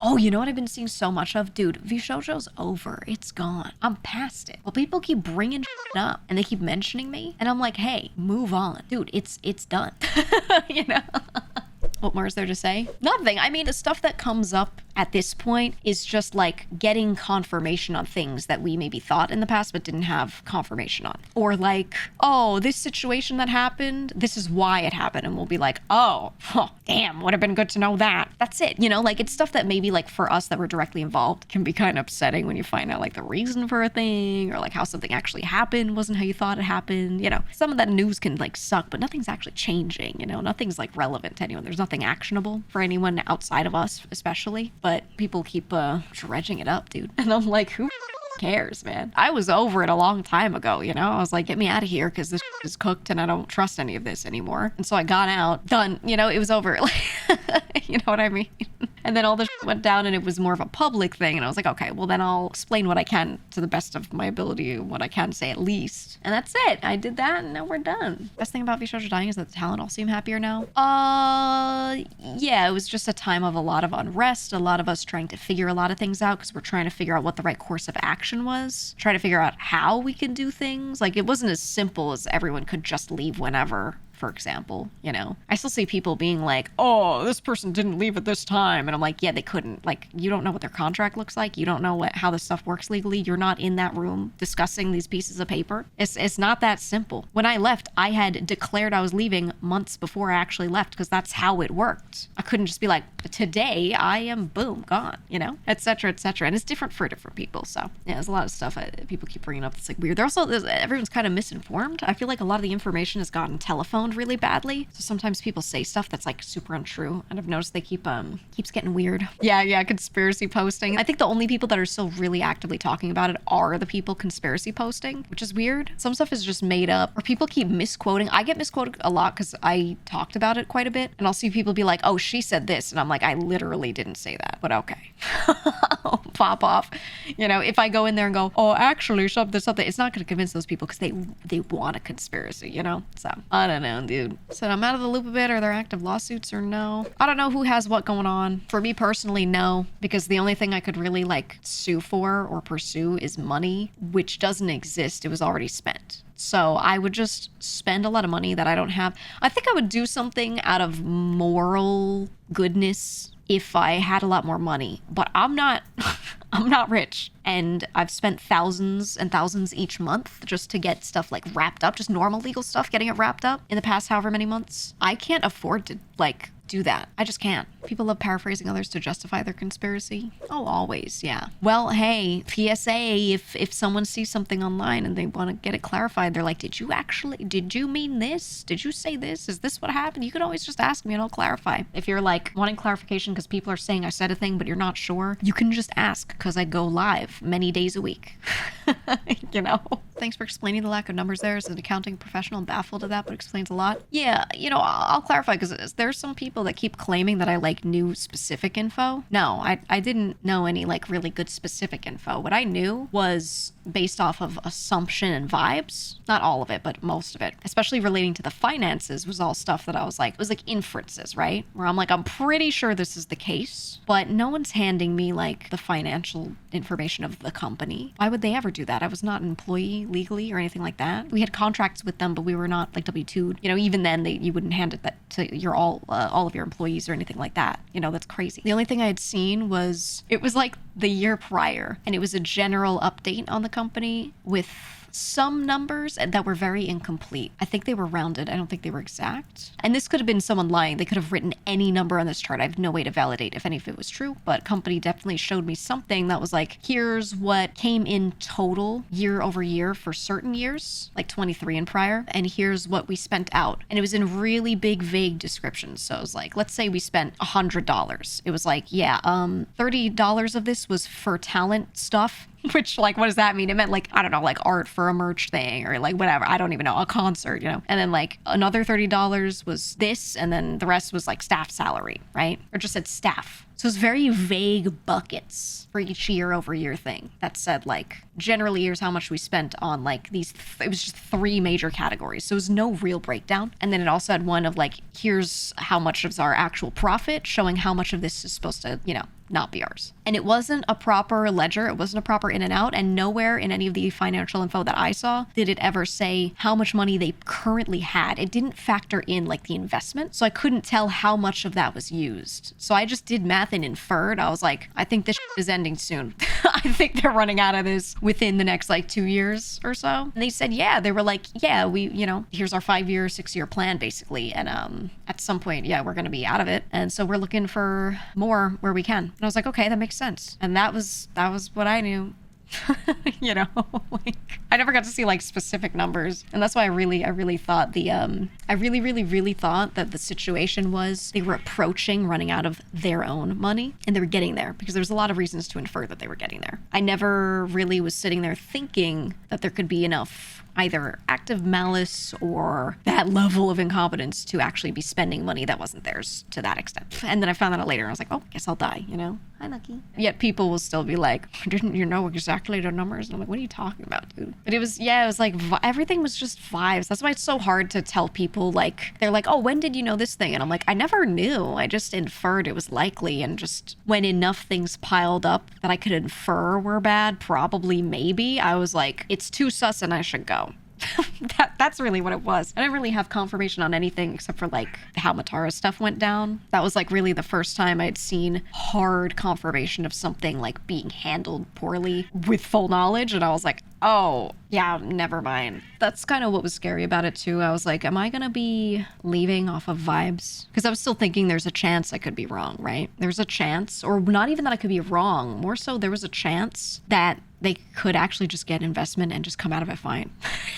Oh, you know what I've been seeing so much of? Dude, VShojo's over. It's gone. I'm past it. Well, people keep bringing shit up and they keep mentioning me. And I'm like, hey, move on. Dude, it's done. You know? What more is there to say? Nothing. I mean, the stuff that comes up at this point is just like getting confirmation on things that we maybe thought in the past but didn't have confirmation on. Or like, oh, this situation that happened, this is why it happened. And we'll be like, oh, damn, would have been good to know that. That's it. You know, like it's stuff that maybe like for us that were directly involved can be kind of upsetting when you find out like the reason for a thing or like how something actually happened wasn't how you thought it happened. You know, some of that news can like suck, but nothing's actually changing, you know, nothing's like relevant to anyone. There's nothing actionable for anyone outside of us, especially. But people keep dredging it up, dude. And I'm like, who cares, man? I was over it a long time ago, you know? I was like, get me out of here because this is cooked and I don't trust any of this anymore. And so I got out, done, you know, it was over. You know what I mean? And then all this went down and it was more of a public thing. And I was like, okay, well then I'll explain what I can to the best of my ability, what I can say at least. And that's it. I did that and now we're done. Best thing about VShojo dying is that the talent all seem happier now. Yeah, it was just a time of a lot of unrest, a lot of us trying to figure a lot of things out because we're trying to figure out what the right course of action was, trying to figure out how we can do things. Like it wasn't as simple as everyone could just leave whenever. For example, you know, I still see people being like, oh, this person didn't leave at this time. And I'm like, yeah, they couldn't. Like, you don't know what their contract looks like. You don't know how this stuff works legally. You're not in that room discussing these pieces of paper. It's not that simple. When I left, I had declared I was leaving months before I actually left because that's how it worked. I couldn't just be like, today I am boom, gone, you know, et cetera, et cetera. And it's different for different people. So yeah, there's a lot of stuff people keep bringing up that's like weird. They're also, everyone's kind of misinformed. I feel like a lot of the information has gotten telephoned really badly. So sometimes people say stuff that's like super untrue. And I've noticed they keeps getting weird. Yeah, conspiracy posting. I think the only people that are still really actively talking about it are the people conspiracy posting, which is weird. Some stuff is just made up or people keep misquoting. I get misquoted a lot because I talked about it quite a bit. And I'll see people be like, oh, she said this. And I'm like, I literally didn't say that, but okay. Pop off. You know, if I go in there and go, oh, actually, something, it's not going to convince those people because they want a conspiracy, you know? So I don't know, dude. So I'm out of the loop a bit. Are there active lawsuits or no? I don't know who has what going on. For me personally, no, because the only thing I could really like sue for or pursue is money, which doesn't exist. It was already spent. So I would just spend a lot of money that I don't have. I think I would do something out of moral goodness if I had a lot more money, but I'm not I'm not rich, and I've spent thousands and thousands each month just to get stuff like wrapped up, just normal legal stuff, getting it wrapped up in the past however many months. I can't afford to like do that. I just can't. People love paraphrasing others to justify their conspiracy. Oh, always, yeah. Well, hey, PSA, if someone sees something online and they want to get it clarified, they're like, did you mean this? Did you say this? Is this what happened? You can always just ask me and I'll clarify. If you're like wanting clarification because people are saying I said a thing but you're not sure, you can just ask because I go live many days a week. You know? Thanks for explaining the lack of numbers there. As an accounting professional, I'm baffled at that, but it explains a lot. Yeah, you know, I'll clarify because there's some people that keep claiming that I like knew specific info. No, I didn't know any like really good specific info. What I knew was based off of assumption and vibes. Not all of it, but most of it. Especially relating to the finances was all stuff that I was like, it was like inferences, right? Where I'm like, I'm pretty sure this is the case, but no one's handing me like the financial information of the company. Why would they ever do that? I was not an employee legally or anything like that. We had contracts with them, but we were not like W-2'd. You know, even then you wouldn't hand it that to your all of your employees or anything like that. You know, that's crazy. The only thing I had seen was, it was like the year prior, and it was a general update on the company with some numbers that were very incomplete. I think they were rounded. I don't think they were exact. And this could have been someone lying. They could have written any number on this chart. I have no way to validate if any of it was true, but company definitely showed me something that was like, here's what came in total year over year for certain years, like 23 and prior, and here's what we spent out. And it was in really big, vague descriptions. So it was like, let's say we spent $100. It was like, yeah, $30 of this was for talent stuff. Which, like, what does that mean? It meant, like, I don't know, like art for a merch thing or like whatever. I don't even know, a concert, you know? And then like another $30 was this, and then the rest was like staff salary, right? Or just said staff. So it's very vague buckets for each year over year thing that said like, generally here's how much we spent on like these, it was just 3 major categories. So it was no real breakdown. And then it also had one of like, here's how much of our actual profit, showing how much of this is supposed to, you know, not be ours. And it wasn't a proper ledger. It wasn't a proper in and out. And nowhere in any of the financial info that I saw did it ever say how much money they currently had. It didn't factor in like the investment. So I couldn't tell how much of that was used. So I just did math and inferred. I was like, I think this is ending soon. I think they're running out of this within the next like 2 years or so. And they said, yeah, they were like, yeah, we, here's our 5-year, 6-year plan basically. And at some point, yeah, we're going to be out of it. And so we're looking for more where we can. And I was like, okay, that makes sense. And that was what I knew. Like I never got to see like specific numbers. And that's why I really thought I really thought that the situation was they were approaching running out of their own money, and they were getting there because there was a lot of reasons to infer that they were getting there. I never really was sitting there thinking that there could be enough either active malice or that level of incompetence to actually be spending money that wasn't theirs to that extent. And then I found that out later. And I was like, oh, guess I'll die, Hi, Lucky. Yet people will still be like, didn't you know exactly the numbers? And I'm like, what are you talking about, dude? But it was like, everything was just vibes. That's why it's so hard to tell people, like, they're like, oh, when did you know this thing? And I'm like, I never knew. I just inferred it was likely. And just when enough things piled up that I could infer were bad, probably, maybe, I was like, it's too sus and I should go. That's really what it was. I didn't really have confirmation on anything except for like how Matara's stuff went down. That was like really the first time I'd seen hard confirmation of something like being handled poorly with full knowledge. And I was like, oh, yeah, never mind. That's kind of what was scary about it too. I was like, am I going to be leaving off of vibes? Because I was still thinking there's a chance I could be wrong, right? There's a chance, or not even that I could be wrong. More so, there was a chance that they could actually just get investment and just come out of it fine.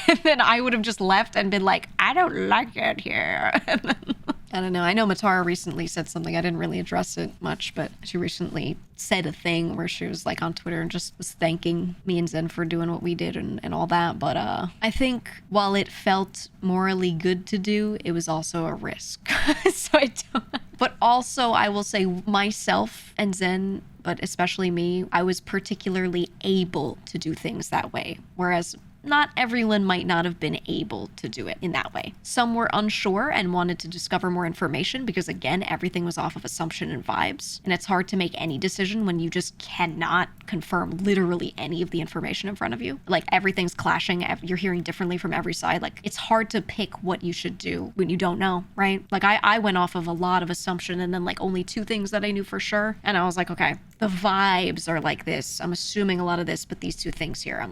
And then I would have just left and been like, I don't like it here. I don't know. I know Matara recently said something. I didn't really address it much, but she recently said a thing where she was like on Twitter and just was thanking me and Zen for doing what we did and all that. But I think while it felt morally good to do, it was also a risk. So I don't. But also I will say myself and Zen, but especially me, I was particularly able to do things that way. Whereas not everyone might not have been able to do it in that way. Some were unsure and wanted to discover more information because, again, everything was off of assumption and vibes. And it's hard to make any decision when you just cannot confirm literally any of the information in front of you. Like, everything's clashing. You're hearing differently from every side. Like, it's hard to pick what you should do when you don't know, right? Like, I went off of a lot of assumption and then, like, only 2 things that I knew for sure. And I was like, okay, the vibes are like this. I'm assuming a lot of this, but these 2 things here,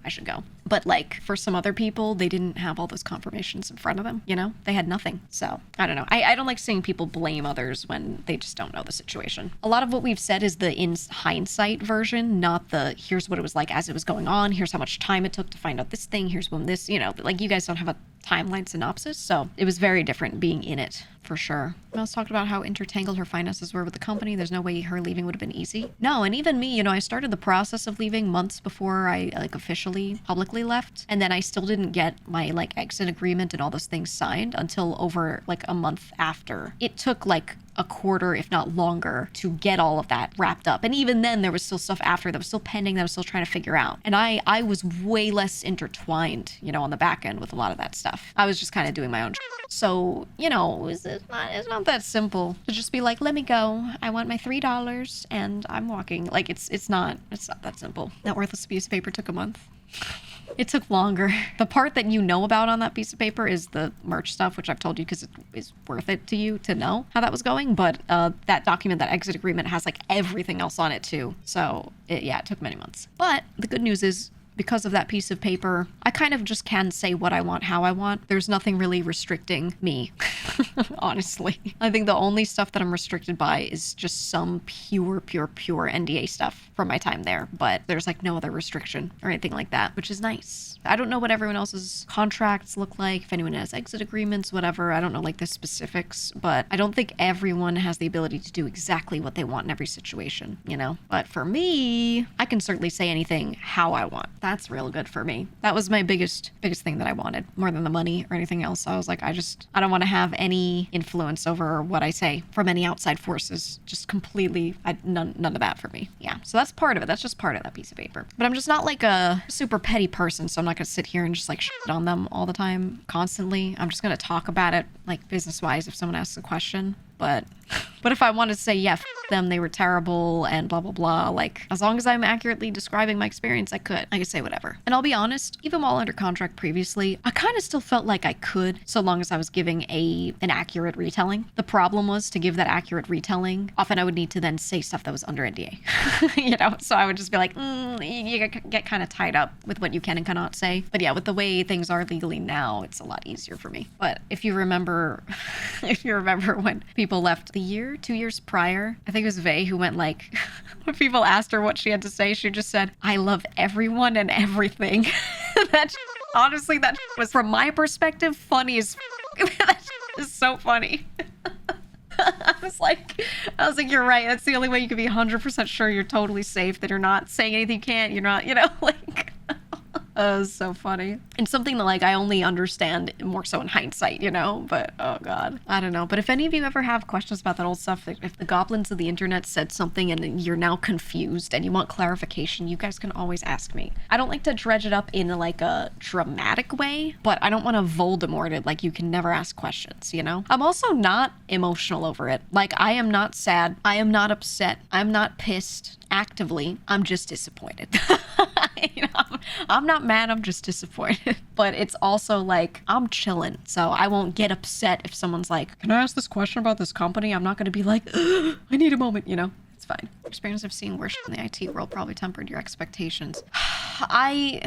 I should go. But like for some other people, they didn't have all those confirmations in front of them, They had nothing. So I don't know. I don't like seeing people blame others when they just don't know the situation. A lot of what we've said is the in hindsight version, not the here's what it was like as it was going on. Here's how much time it took to find out this thing. Here's when this, like you guys don't have a timeline synopsis. So it was very different being in it for sure. Mel's talked about how intertangled her finances were with the company. There's no way her leaving would have been easy. No, and even me, I started the process of leaving months before I like officially publicly left. And then I still didn't get my like exit agreement and all those things signed until over like a month after. It took like a quarter, if not longer, to get all of that wrapped up. And even then there was still stuff after that was still pending that I was still trying to figure out. And I was way less intertwined, on the back end with a lot of that stuff. I was just kind of doing my own So, it's not that simple to just be like, let me go. I want my $3 and I'm walking. Like it's not that simple. That worthless piece of paper took a month. It took longer. The part that you know about on that piece of paper is the merch stuff, which I've told you because it is worth it to you to know how that was going. But that document, that exit agreement has like everything else on it too. So it took many months. But the good news is, because of that piece of paper, I kind of just can say what I want, how I want. There's nothing really restricting me, honestly. I think the only stuff that I'm restricted by is just some pure NDA stuff from my time there. But there's like no other restriction or anything like that, which is nice. I don't know what everyone else's contracts look like, if anyone has exit agreements, whatever. I don't know like the specifics, but I don't think everyone has the ability to do exactly what they want in every situation, But for me, I can certainly say anything how I want. That's real good for me. That was my biggest thing that I wanted, more than the money or anything else. I was like, I don't want to have any influence over what I say from any outside forces. Just completely, none of that for me. Yeah, so that's part of it. That's just part of that piece of paper. But I'm just not like a super petty person, so I'm not going to sit here and just like shit on them all the time, constantly. I'm just going to talk about it like business-wise if someone asks a question. But But if I want to say, yeah, them, they were terrible and blah, blah, blah, like, as long as I'm accurately describing my experience, I could say whatever. And I'll be honest, even while under contract previously, I kind of still felt like I could, so long as I was giving an accurate retelling. The problem was, to give that accurate retelling, often I would need to then say stuff that was under NDA, you know? So I would just be like, you get kind of tied up with what you can and cannot say. But yeah, with the way things are legally now, it's a lot easier for me. But if you remember, when people left the year, 2 years prior, I think it was Vay who went like, when people asked her what she had to say, she just said, I love everyone and everything. Honestly, that was, from my perspective, funny as that is so funny. I was like, you're right. That's the only way you can be 100% sure you're totally safe, that you're not saying anything you can't, you're not, you know, like... That was so funny. And something that, like, I only understand more so in hindsight, you know? But, oh God. I don't know. But if any of you ever have questions about that old stuff, if the goblins of the internet said something and you're now confused and you want clarification, you guys can always ask me. I don't like to dredge it up in, like, a dramatic way, but I don't want to Voldemort it, like, you can never ask questions, you know? I'm also not emotional over it. Like, I am not sad. I am not upset. I'm not pissed actively. I'm just disappointed. You know, I'm not mad, I'm just disappointed. But it's also like, I'm chilling, so I won't get upset if someone's like, can I ask this question about this company? I'm not going to be like, I need a moment, you know? It's fine. Experience of seeing worse in the IT world probably tempered your expectations. I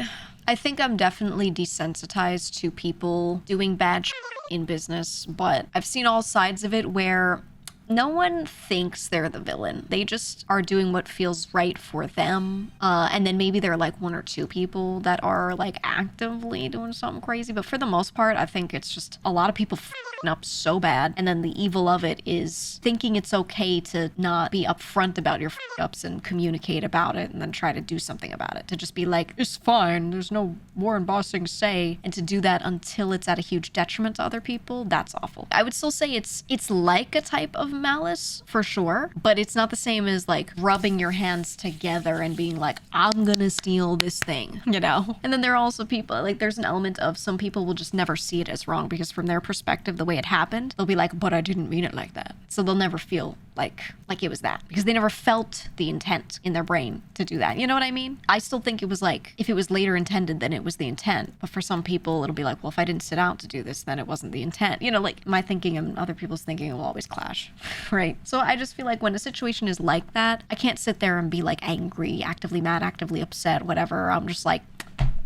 think I'm definitely desensitized to people doing bad in business, but I've seen all sides of it where no one thinks they're the villain. They just are doing what feels right for them. And then maybe there are like one or two people that are like actively doing something crazy. But for the most part, I think it's just a lot of people f***ing up so bad. And then the evil of it is thinking it's okay to not be upfront about your f***ups and communicate about it and then try to do something about it. To just be like, it's fine, there's no Warren Bossing say. And to do that until it's at a huge detriment to other people, that's awful. I would still say it's like a type of malice for sure, but it's not the same as like rubbing your hands together and being like, I'm gonna steal this thing, you know? And then there are also people, like there's an element of some people will just never see it as wrong because from their perspective, the way it happened, they'll be like, but I didn't mean it like that. So they'll never feel like it was that because they never felt the intent in their brain to do that. You know what I mean? I still think it was like, if it was later intended, then it was the intent. But for some people, it'll be like, well, if I didn't sit out to do this, then it wasn't the intent. You know, like my thinking and other people's thinking will always clash, right? So I just feel like when a situation is like that, I can't sit there and be like angry, actively mad, actively upset, whatever. I'm just like,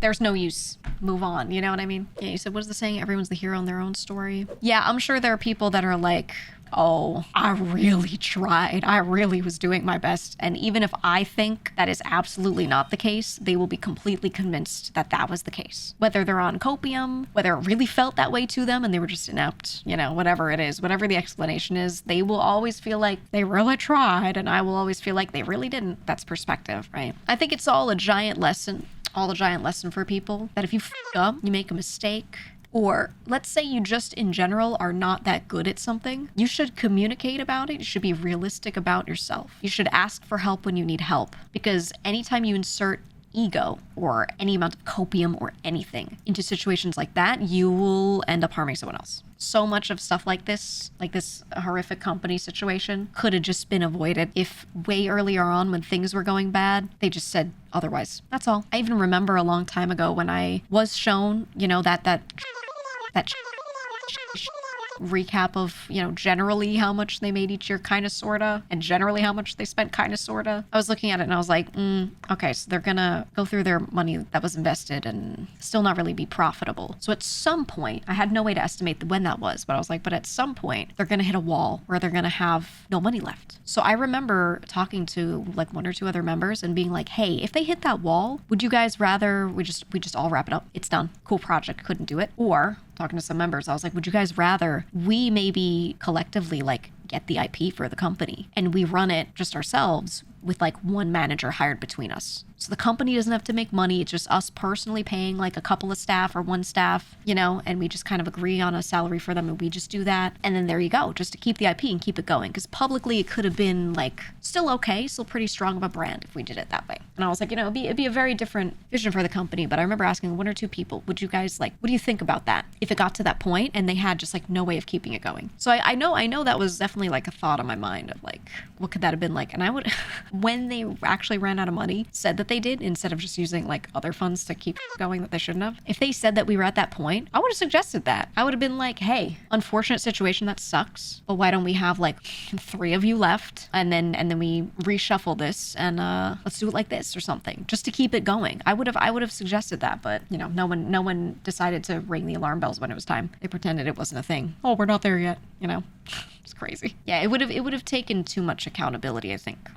there's no use. Move on. You know what I mean? Yeah, you said, what is the saying? Everyone's the hero in their own story. Yeah, I'm sure there are people that are like, oh, I really tried. I really was doing my best. And even if I think that is absolutely not the case, they will be completely convinced that that was the case. Whether they're on copium, whether it really felt that way to them and they were just inept, you know, whatever it is, whatever the explanation is, they will always feel like they really tried and I will always feel like they really didn't. That's perspective, right? I think it's all a giant lesson for people that if you f*** up, you make a mistake, or let's say you just in general are not that good at something, you should communicate about it. You should be realistic about yourself. You should ask for help when you need help, because anytime you insert ego or any amount of copium or anything into situations like that, you will end up harming someone else. So much of stuff like this horrific company situation could have just been avoided if way earlier on when things were going bad, they just said otherwise. That's all. I even remember a long time ago when I was shown, you know, that recap of, you know, generally how much they made each year, kind of, sorta, and generally how much they spent, kind of, sorta. I was looking at it and I was like, okay, so they're gonna go through their money that was invested and still not really be profitable. So at some point, I had no way to estimate when that was, but I was like, but at some point, they're gonna hit a wall where they're gonna have no money left. So I remember talking to like one or two other members and being like, hey, if they hit that wall, would you guys rather we just all wrap it up? It's done. Cool project, couldn't do it. Or talking to some members, I was like, would you guys rather we maybe collectively like get the IP for the company and we run it just ourselves with like one manager hired between us? So the company doesn't have to make money. It's just us personally paying like a couple of staff or one staff, you know, and we just kind of agree on a salary for them and we just do that. And then there you go, just to keep the IP and keep it going. Because publicly it could have been like still okay, still pretty strong of a brand if we did it that way. And I was like, you know, it'd be a very different vision for the company. But I remember asking one or two people, would you guys like, what do you think about that? If it got to that point and they had just like no way of keeping it going. So I know that was definitely like a thought on my mind of like, what could that have been like? And I would, when they actually ran out of money, said that they did instead of just using like other funds to keep going that they shouldn't have. If they said that we were at that point, I would have suggested that. I would have been like, hey, unfortunate situation, that sucks. But why don't we have like 3 of you left and then we reshuffle this and let's do it like this or something just to keep it going. I would have suggested that, but you know, no one decided to ring the alarm bells when it was time. They pretended it wasn't a thing. Oh, we're not there yet, you know. It's crazy. Yeah, it would have taken too much accountability, I think.